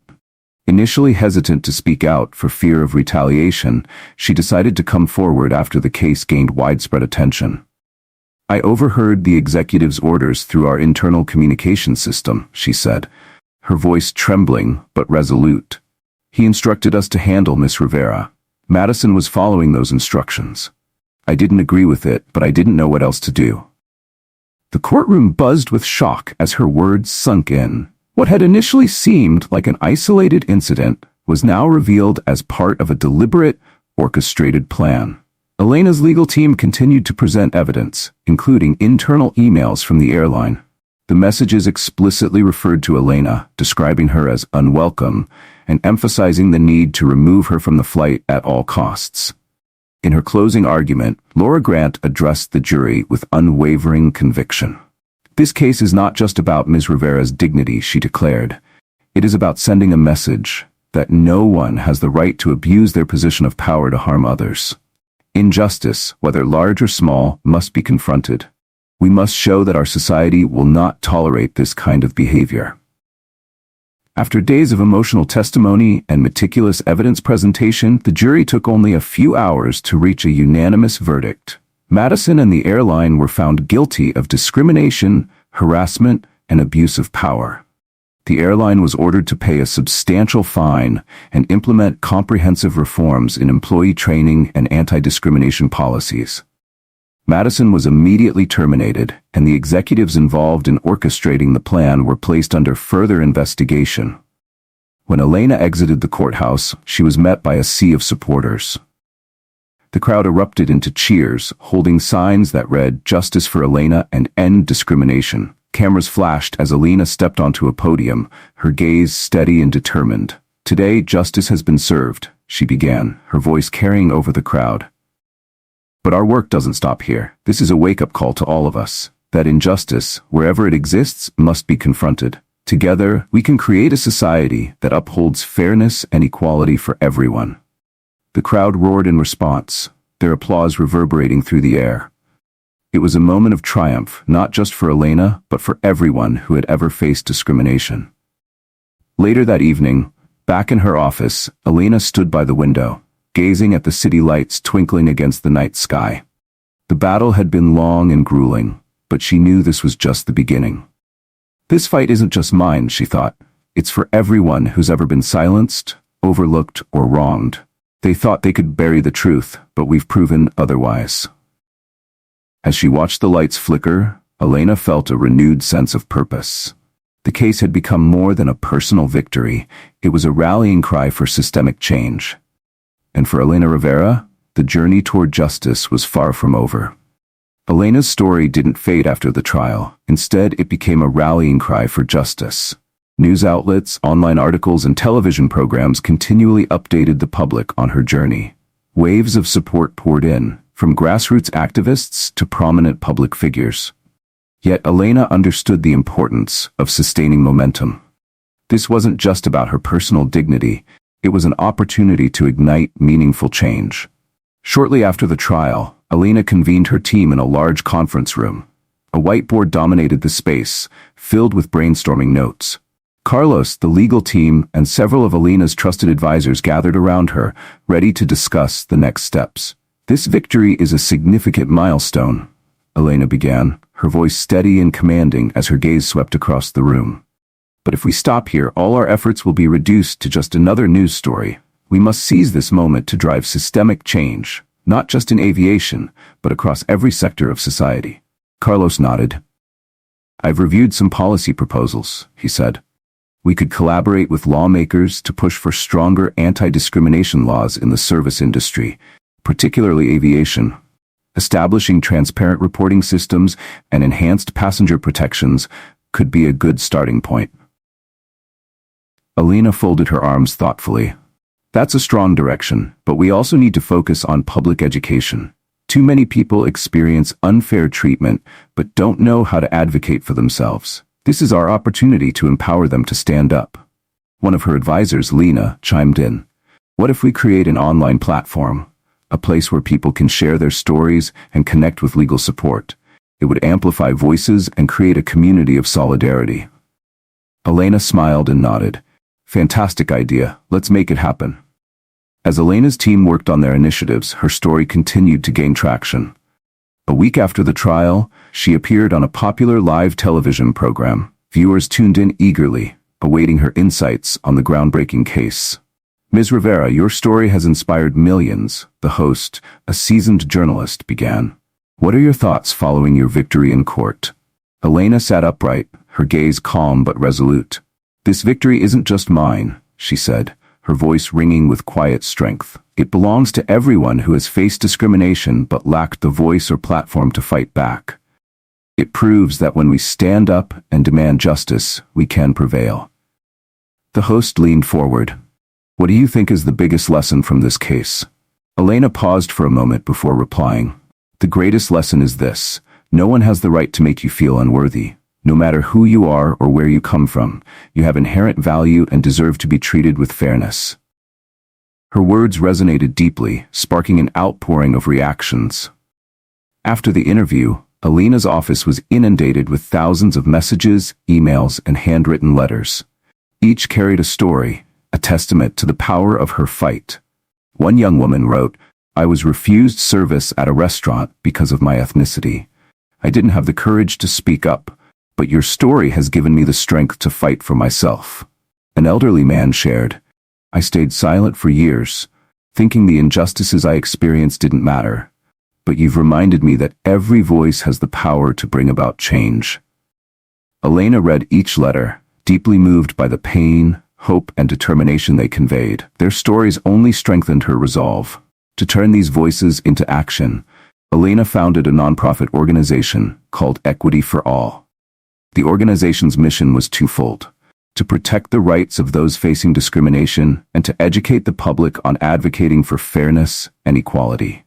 Initially hesitant to speak out for fear of retaliation, she decided to come forward after the case gained widespread attention. "I overheard the executive's orders through our internal communication system," she said, her voice trembling but resolute. "He instructed us to handle Miss Rivera. Madison was following those instructions. I didn't agree with it, but I didn't know what else to do." The courtroom buzzed with shock as her words sunk in. What had initially seemed like an isolated incident was now revealed as part of a deliberate, orchestrated plan. Elena's legal team continued to present evidence, including internal emails from the airline. The messages explicitly referred to Elena, describing her as unwelcome, and emphasizing the need to remove her from the flight at all costs. In her closing argument, Laura Grant addressed the jury with unwavering conviction. "This case is not just about Ms. Rivera's dignity," she declared. "It is about sending a message that no one has the right to abuse their position of power to harm others. Injustice, whether large or small, must be confronted. We must show that our society will not tolerate this kind of behavior." After days of emotional testimony and meticulous evidence presentation, the jury took only a few hours to reach a unanimous verdict. Madison and the airline were found guilty of discrimination, harassment, and abuse of power. The airline was ordered to pay a substantial fine and implement comprehensive reforms in employee training and anti-discrimination policies. Madison was immediately terminated, and the executives involved in orchestrating the plan were placed under further investigation. When Elena exited the courthouse, she was met by a sea of supporters. The crowd erupted into cheers, holding signs that read, "Justice for Elena" and "End Discrimination." Cameras flashed as Elena stepped onto a podium, her gaze steady and determined. "Today, justice has been served," she began, her voice carrying over the crowd. "But our work doesn't stop here. This is a wake-up call to all of us. That injustice, wherever it exists, must be confronted. Together, we can create a society that upholds fairness and equality for everyone." The crowd roared in response, their applause reverberating through the air. It was a moment of triumph, not just for Elena, but for everyone who had ever faced discrimination. Later that evening, back in her office, Elena stood by the window, gazing at the city lights twinkling against the night sky. The battle had been long and grueling, but she knew this was just the beginning. "This fight isn't just mine," she thought. "It's for everyone who's ever been silenced, overlooked, or wronged. They thought they could bury the truth, but we've proven otherwise." As she watched the lights flicker, Elena felt a renewed sense of purpose. The case had become more than a personal victory. It was a rallying cry for systemic change. And for Elena Rivera, the journey toward justice was far from over. Elena's story didn't fade after the trial. Instead, it became a rallying cry for justice. News outlets, online articles, and television programs continually updated the public on her journey. Waves of support poured in, from grassroots activists to prominent public figures. Yet Elena understood the importance of sustaining momentum. This wasn't just about her personal dignity. It was an opportunity to ignite meaningful change. Shortly after the trial, Elena convened her team in a large conference room. A whiteboard dominated the space, filled with brainstorming notes. Carlos, the legal team, and several of Elena's trusted advisors gathered around her, ready to discuss the next steps. "This victory is a significant milestone," Elena began, her voice steady and commanding as her gaze swept across the room. "But if we stop here, all our efforts will be reduced to just another news story. We must seize this moment to drive systemic change, not just in aviation, but across every sector of society. Carlos nodded. I've reviewed some policy proposals, he said. We could collaborate with lawmakers to push for stronger anti-discrimination laws in the service industry, particularly aviation. Establishing transparent reporting systems and enhanced passenger protections could be a good starting point. Alina folded her arms thoughtfully. That's a strong direction, but we also need to focus on public education. Too many people experience unfair treatment but don't know how to advocate for themselves. This is our opportunity to empower them to stand up. One of her advisors, Lena, chimed in. What if we create an online platform? A place where people can share their stories and connect with legal support. It would amplify voices and create a community of solidarity. Elena smiled and nodded. Fantastic idea. Let's make it happen. As Elena's team worked on their initiatives, her story continued to gain traction. A week after the trial, she appeared on a popular live television program. Viewers tuned in eagerly, awaiting her insights on the groundbreaking case. Ms. Rivera, your story has inspired millions, the host, a seasoned journalist, began. What are your thoughts following your victory in court? Elena sat upright, her gaze calm but resolute. This victory isn't just mine, she said, her voice ringing with quiet strength. It belongs to everyone who has faced discrimination but lacked the voice or platform to fight back. It proves that when we stand up and demand justice, we can prevail. The host leaned forward. What do you think is the biggest lesson from this case? Elena paused for a moment before replying. The greatest lesson is this. No one has the right to make you feel unworthy. No matter who you are or where you come from, you have inherent value and deserve to be treated with fairness. Her words resonated deeply, sparking an outpouring of reactions. After the interview, Alina's office was inundated with thousands of messages, emails, and handwritten letters. Each carried a story, a testament to the power of her fight. One young woman wrote, I was refused service at a restaurant because of my ethnicity. I didn't have the courage to speak up, but your story has given me the strength to fight for myself. An elderly man shared, I stayed silent for years, thinking the injustices I experienced didn't matter. But you've reminded me that every voice has the power to bring about change. Elena read each letter, deeply moved by the pain, hope, and determination they conveyed. Their stories only strengthened her resolve. To turn these voices into action, Elena founded a nonprofit organization called Equity for All. The organization's mission was twofold: to protect the rights of those facing discrimination and to educate the public on advocating for fairness and equality.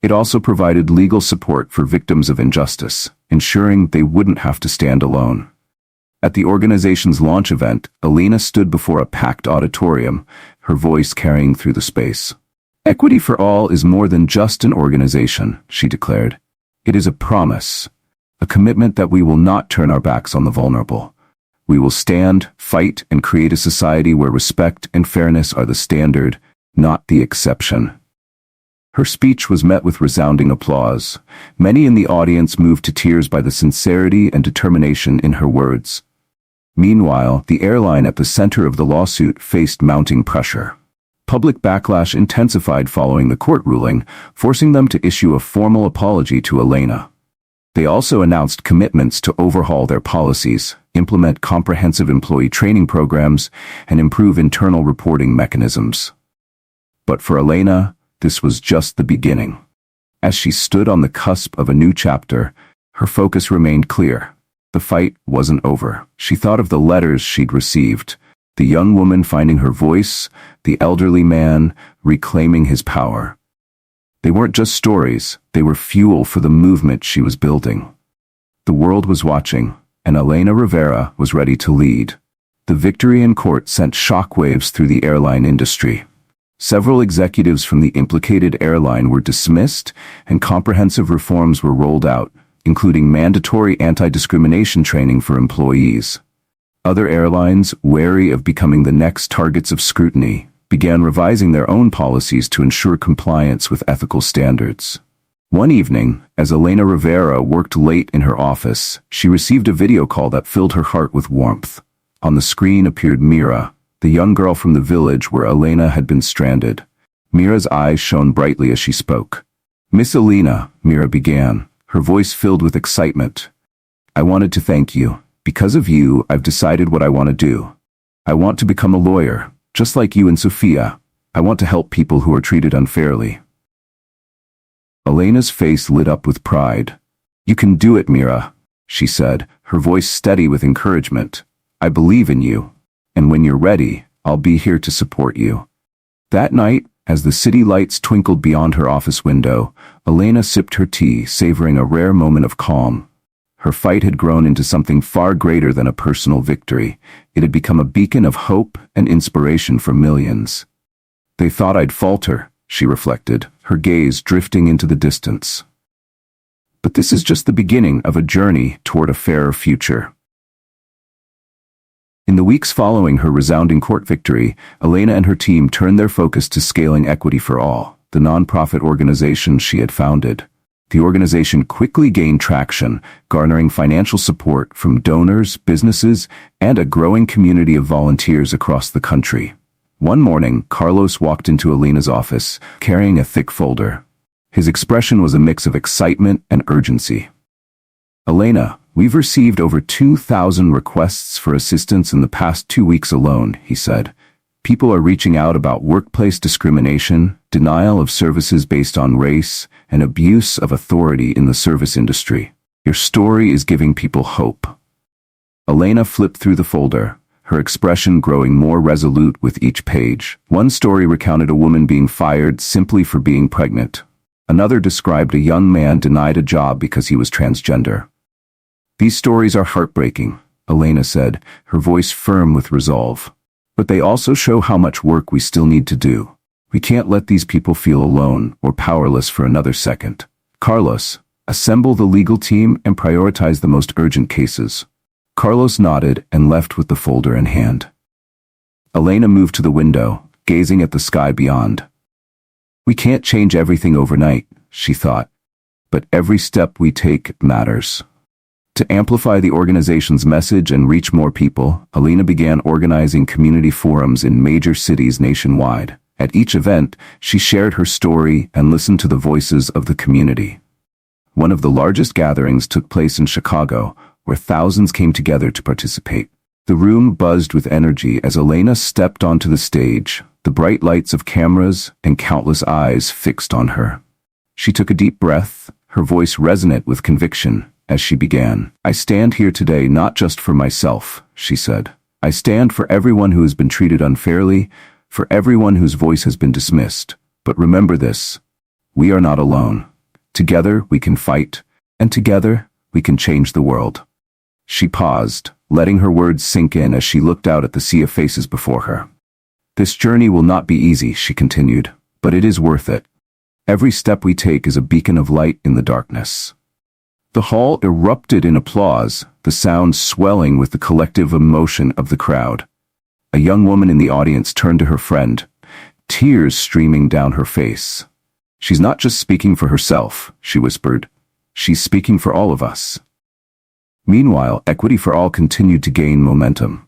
It also provided legal support for victims of injustice, ensuring they wouldn't have to stand alone. At the organization's launch event, Elena stood before a packed auditorium, her voice carrying through the space. Equity for All is more than just an organization, she declared. It is a promise, a commitment that we will not turn our backs on the vulnerable. We will stand, fight, and create a society where respect and fairness are the standard, not the exception. Her speech was met with resounding applause. Many in the audience moved to tears by the sincerity and determination in her words. Meanwhile, the airline at the center of the lawsuit faced mounting pressure. Public backlash intensified following the court ruling, forcing them to issue a formal apology to Elena. They also announced commitments to overhaul their policies, implement comprehensive employee training programs, and improve internal reporting mechanisms. But for Elena, this was just the beginning. As she stood on the cusp of a new chapter, her focus remained clear. The fight wasn't over. She thought of the letters she'd received, the young woman finding her voice, the elderly man reclaiming his power. They weren't just stories, they were fuel for the movement she was building. The world was watching, and Elena Rivera was ready to lead. The victory in court sent shockwaves through the airline industry. Several executives from the implicated airline were dismissed, and comprehensive reforms were rolled out, including mandatory anti-discrimination training for employees. Other airlines, wary of becoming the next targets of scrutiny, began revising their own policies to ensure compliance with ethical standards. One evening, as Elena Rivera worked late in her office, she received a video call that filled her heart with warmth. On the screen appeared Mira, the young girl from the village where Elena had been stranded. Mira's eyes shone brightly as she spoke. "Miss Elena," Mira began, her voice filled with excitement. "I wanted to thank you. Because of you, I've decided what I want to do. I want to become a lawyer, just like you and Sophia. I want to help people who are treated unfairly." Elena's face lit up with pride. "You can do it, Mira," she said, her voice steady with encouragement. "I believe in you. And when you're ready, I'll be here to support you." That night, as the city lights twinkled beyond her office window, Elena sipped her tea, savoring a rare moment of calm. Her fight had grown into something far greater than a personal victory. It had become a beacon of hope and inspiration for millions. "They thought I'd falter," she reflected, her gaze drifting into the distance. "But this is just the beginning of a journey toward a fairer future." In the weeks following her resounding court victory, Elena and her team turned their focus to scaling Equity for All, the nonprofit organization she had founded. The organization quickly gained traction, garnering financial support from donors, businesses, and a growing community of volunteers across the country. One morning, Carlos walked into Elena's office, carrying a thick folder. His expression was a mix of excitement and urgency. "Elena, we've received over 2,000 requests for assistance in the past 2 weeks alone," he said. "People are reaching out about workplace discrimination, denial of services based on race, and abuse of authority in the service industry. Your story is giving people hope." Elena flipped through the folder, her expression growing more resolute with each page. One story recounted a woman being fired simply for being pregnant. Another described a young man denied a job because he was transgender. "These stories are heartbreaking," Elena said, her voice firm with resolve. "But they also show how much work we still need to do. We can't let these people feel alone or powerless for another second. Carlos, assemble the legal team and prioritize the most urgent cases." Carlos nodded and left with the folder in hand. Elena moved to the window, gazing at the sky beyond. "We can't change everything overnight," she thought, "but every step we take matters." To amplify the organization's message and reach more people, Elena began organizing community forums in major cities nationwide. At each event, she shared her story and listened to the voices of the community. One of the largest gatherings took place in Chicago, where thousands came together to participate. The room buzzed with energy as Elena stepped onto the stage, the bright lights of cameras and countless eyes fixed on her. She took a deep breath, her voice resonant with conviction, as she began. "I stand here today not just for myself," she said. "I stand for everyone who has been treated unfairly, for everyone whose voice has been dismissed. But remember this, we are not alone. Together we can fight, and together we can change the world." She paused, letting her words sink in as she looked out at the sea of faces before her. "This journey will not be easy," she continued, "but it is worth it. Every step we take is a beacon of light in the darkness." The hall erupted in applause, the sound swelling with the collective emotion of the crowd. A young woman in the audience turned to her friend, tears streaming down her face. "She's not just speaking for herself," she whispered. "She's speaking for all of us." Meanwhile, Equity for All continued to gain momentum.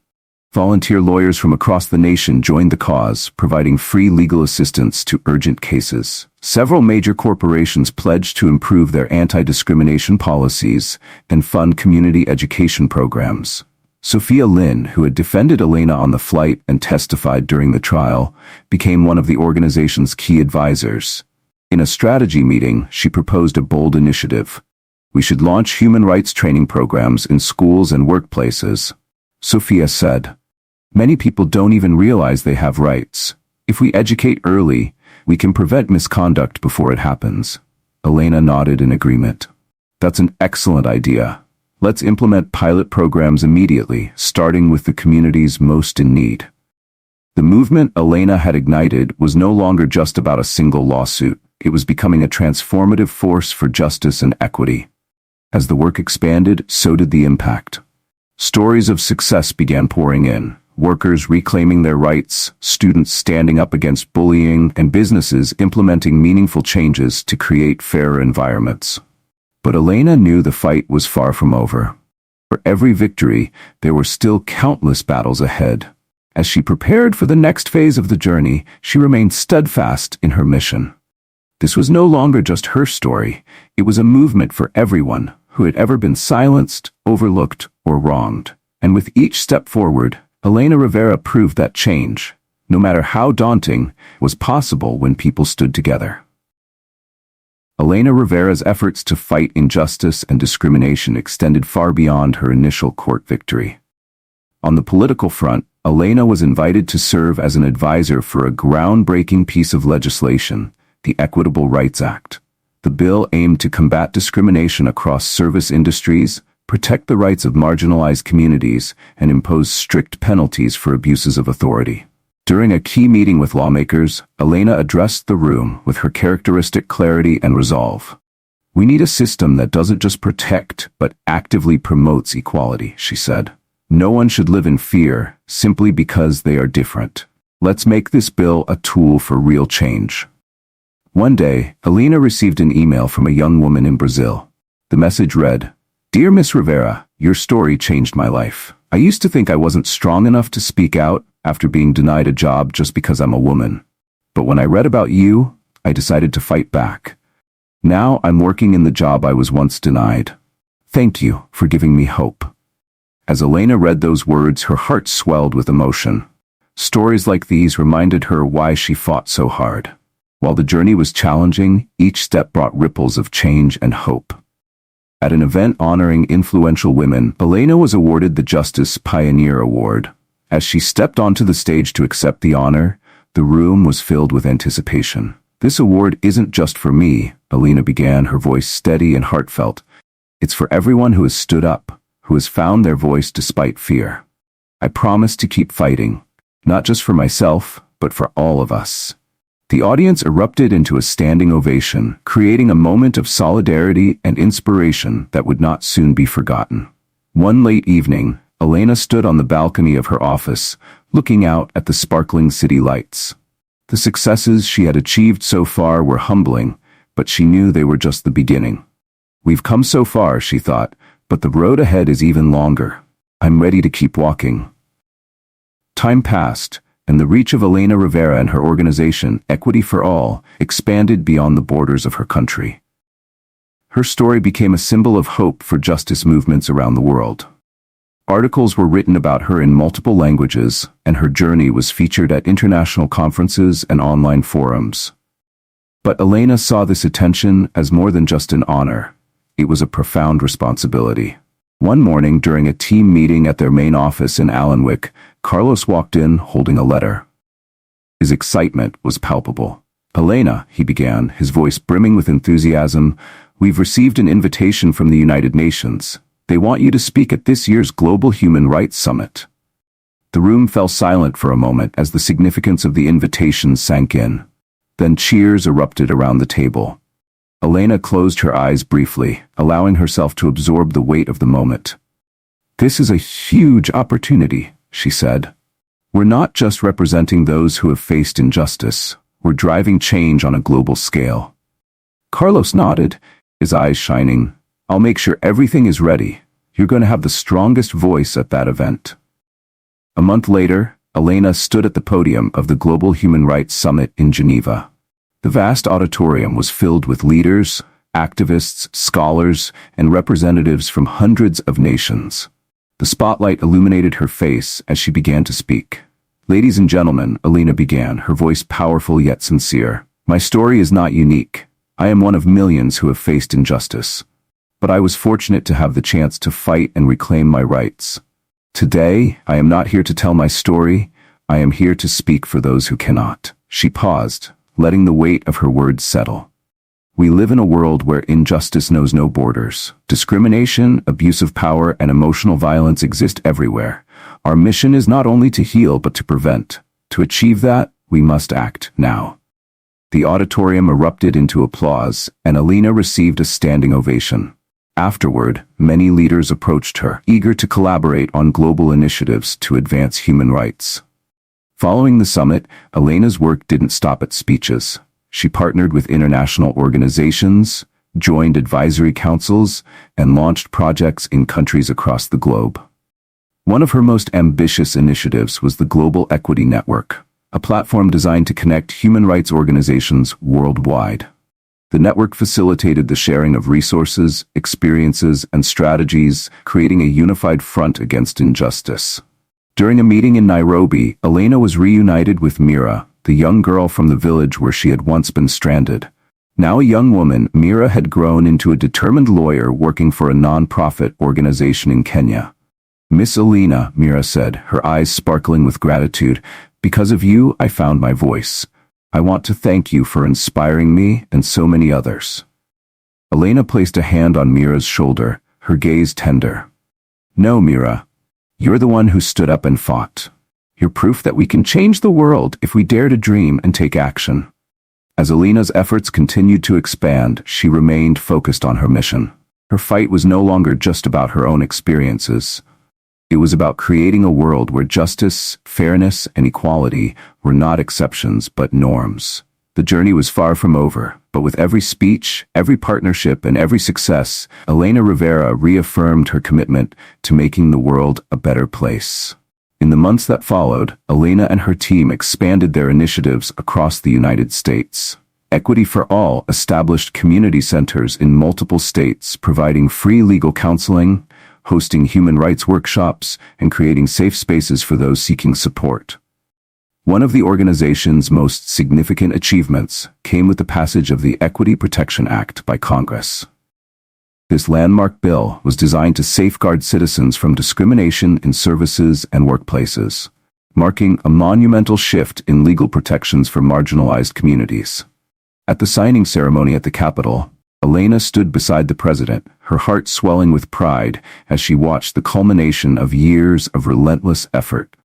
Volunteer lawyers from across the nation joined the cause, providing free legal assistance to urgent cases. Several major corporations pledged to improve their anti-discrimination policies and fund community education programs. Sophia Lynn, who had defended Elena on the flight and testified during the trial, became one of the organization's key advisors. In a strategy meeting, she proposed a bold initiative. "We should launch human rights training programs in schools and workplaces," Sophia said. "Many people don't even realize they have rights. If we educate early, we can prevent misconduct before it happens." Elena nodded in agreement. "That's an excellent idea. Let's implement pilot programs immediately, starting with the communities most in need." The movement Elena had ignited was no longer just about a single lawsuit. It was becoming a transformative force for justice and equity. As the work expanded, so did the impact. Stories of success began pouring in. Workers reclaiming their rights, students standing up against bullying, and businesses implementing meaningful changes to create fairer environments. But Elena knew the fight was far from over. For every victory, there were still countless battles ahead. As she prepared for the next phase of the journey, she remained steadfast in her mission. This was no longer just her story. It was a movement for everyone who had ever been silenced, overlooked, or wronged. And with each step forward, Elena Rivera proved that change, no matter how daunting, was possible when people stood together. Elena Rivera's efforts to fight injustice and discrimination extended far beyond her initial court victory. On the political front, Elena was invited to serve as an advisor for a groundbreaking piece of legislation, the Equitable Rights Act. The bill aimed to combat discrimination across service industries, protect the rights of marginalized communities, and impose strict penalties for abuses of authority. During a key meeting with lawmakers, Elena addressed the room with her characteristic clarity and resolve. "We need a system that doesn't just protect, but actively promotes equality," she said. "No one should live in fear simply because they are different. Let's make this bill a tool for real change." One day, Elena received an email from a young woman in Brazil. The message read, "Dear Miss Rivera, your story changed my life. I used to think I wasn't strong enough to speak out after being denied a job just because I'm a woman. But when I read about you, I decided to fight back. Now I'm working in the job I was once denied. Thank you for giving me hope." As Elena read those words, her heart swelled with emotion. Stories like these reminded her why she fought so hard. While the journey was challenging, each step brought ripples of change and hope. At an event honoring influential women, Elena was awarded the Justice Pioneer Award. As she stepped onto the stage to accept the honor, the room was filled with anticipation. "This award isn't just for me," Elena began, her voice steady and heartfelt. "It's for everyone who has stood up, who has found their voice despite fear. I promise to keep fighting, not just for myself, but for all of us." The audience erupted into a standing ovation, creating a moment of solidarity and inspiration that would not soon be forgotten. One late evening, Elena stood on the balcony of her office, looking out at the sparkling city lights. The successes she had achieved so far were humbling, but she knew they were just the beginning. "We've come so far," she thought, "but the road ahead is even longer. I'm ready to keep walking." Time passed, and the reach of Elena Rivera and her organization, Equity for All, expanded beyond the borders of her country. Her story became a symbol of hope for justice movements around the world. Articles were written about her in multiple languages, and her journey was featured at international conferences and online forums. But Elena saw this attention as more than just an honor. It was a profound responsibility. One morning during a team meeting at their main office in Allenwick, Carlos walked in holding a letter. His excitement was palpable. "Elena," he began, his voice brimming with enthusiasm, "we've received an invitation from the United Nations. They want you to speak at this year's Global Human Rights Summit." The room fell silent for a moment as the significance of the invitation sank in. Then cheers erupted around the table. Elena closed her eyes briefly, allowing herself to absorb the weight of the moment. "This is a huge opportunity," she said. "We're not just representing those who have faced injustice. We're driving change on a global scale." Carlos nodded, his eyes shining. "I'll make sure everything is ready. You're going to have the strongest voice at that event." A month later, Elena stood at the podium of the Global Human Rights Summit in Geneva. The vast auditorium was filled with leaders, activists, scholars, and representatives from hundreds of nations. The spotlight illuminated her face as she began to speak. "Ladies and gentlemen," Elena began, her voice powerful yet sincere, "my story is not unique. I am one of millions who have faced injustice. But I was fortunate to have the chance to fight and reclaim my rights. Today, I am not here to tell my story. I am here to speak for those who cannot." She paused, letting the weight of her words settle. "We live in a world where injustice knows no borders. Discrimination, abuse of power, and emotional violence exist everywhere. Our mission is not only to heal but to prevent. To achieve that, we must act now." The auditorium erupted into applause, and Elena received a standing ovation. Afterward, many leaders approached her, eager to collaborate on global initiatives to advance human rights. Following the summit, Elena's work didn't stop at speeches. She partnered with international organizations, joined advisory councils, and launched projects in countries across the globe. One of her most ambitious initiatives was the Global Equity Network, a platform designed to connect human rights organizations worldwide. The network facilitated the sharing of resources, experiences, and strategies, creating a unified front against injustice. During a meeting in Nairobi, Elena was reunited with Mira, the young girl from the village where she had once been stranded. Now a young woman, Mira had grown into a determined lawyer working for a non-profit organization in Kenya. "Miss Elena," Mira said, her eyes sparkling with gratitude, "because of you, I found my voice. I want to thank you for inspiring me and so many others." Elena placed a hand on Mira's shoulder, her gaze tender. "No, Mira. You're the one who stood up and fought. You're proof that we can change the world if we dare to dream and take action." As Elena's efforts continued to expand, she remained focused on her mission. Her fight was no longer just about her own experiences. It was about creating a world where justice, fairness, and equality were not exceptions but norms. The journey was far from over, but with every speech, every partnership, and every success, Elena Rivera reaffirmed her commitment to making the world a better place. In the months that followed, Elena and her team expanded their initiatives across the United States. Equity for All established community centers in multiple states, providing free legal counseling, hosting human rights workshops, and creating safe spaces for those seeking support. One of the organization's most significant achievements came with the passage of the Equity Protection Act by Congress. This landmark bill was designed to safeguard citizens from discrimination in services and workplaces, marking a monumental shift in legal protections for marginalized communities. At the signing ceremony at the Capitol, Elena stood beside the president, her heart swelling with pride as she watched the culmination of years of relentless effort.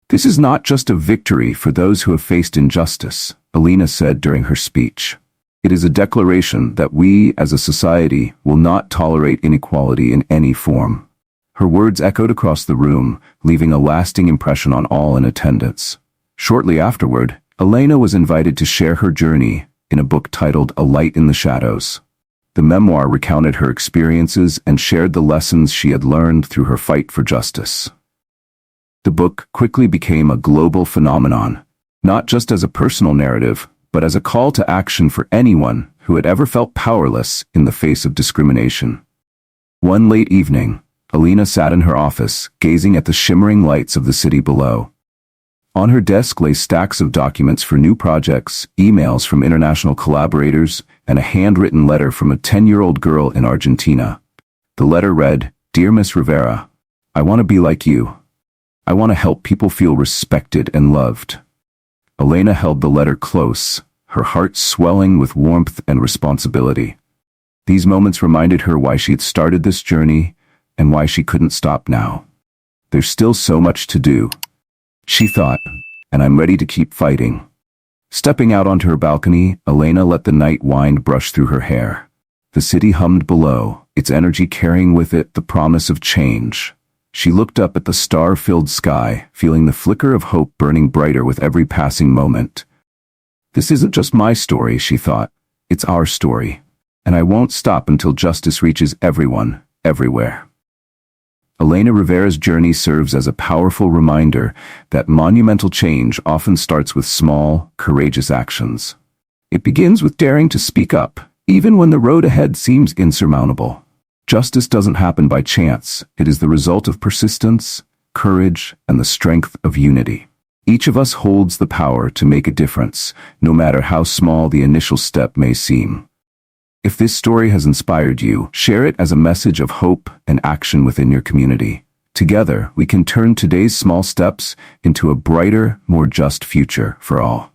"This is not just a victory for those who have faced injustice," Elena said during her speech. "It is a declaration that we, as a society, will not tolerate inequality in any form." Her words echoed across the room, leaving a lasting impression on all in attendance. Shortly afterward, Elena was invited to share her journey in a book titled A Light in the Shadows. The memoir recounted her experiences and shared the lessons she had learned through her fight for justice. The book quickly became a global phenomenon, not just as a personal narrative, but as a call to action for anyone who had ever felt powerless in the face of discrimination. One late evening, Elena sat in her office, gazing at the shimmering lights of the city below. On her desk lay stacks of documents for new projects, emails from international collaborators, and a handwritten letter from a 10-year-old girl in Argentina. The letter read, "Dear Miss Rivera, I want to be like you. I want to help people feel respected and loved." Elena held the letter close, her heart swelling with warmth and responsibility. These moments reminded her why she had started this journey and why she couldn't stop now. "There's still so much to do," she thought, "and I'm ready to keep fighting." Stepping out onto her balcony, Elena let the night wind brush through her hair. The city hummed below, its energy carrying with it the promise of change. She looked up at the star-filled sky, feeling the flicker of hope burning brighter with every passing moment. "This isn't just my story," she thought. "It's our story. And I won't stop until justice reaches everyone, everywhere." Elena Rivera's journey serves as a powerful reminder that monumental change often starts with small, courageous actions. It begins with daring to speak up, even when the road ahead seems insurmountable. Justice doesn't happen by chance. It is the result of persistence, courage, and the strength of unity. Each of us holds the power to make a difference, no matter how small the initial step may seem. If this story has inspired you, share it as a message of hope and action within your community. Together, we can turn today's small steps into a brighter, more just future for all.